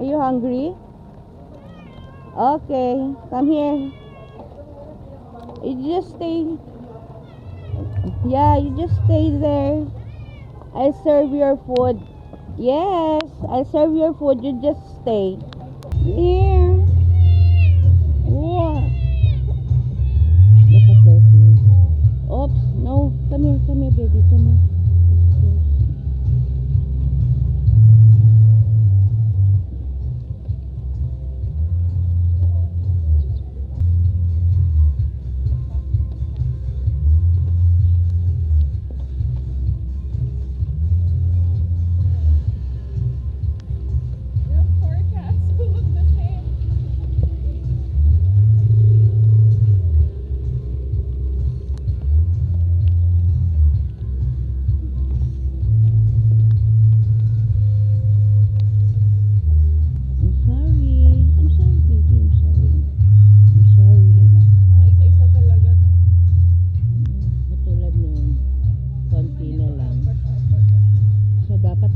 you hungry? Okay, come here. You just stay. Yeah, you just stay there. I'll serve your food. Yes, I'll serve your food. You just stay. Here. What? Look at their face. Oops, no. Come here, baby. Come here.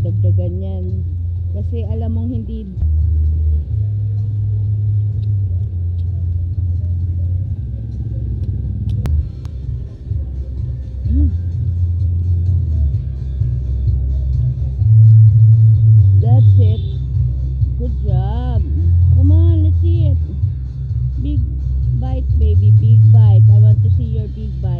Dagdagan yan kasi alam mong hindi That's it. Good job. Come on, let's see it. Big bite, baby. Big bite. I want to see your big bite.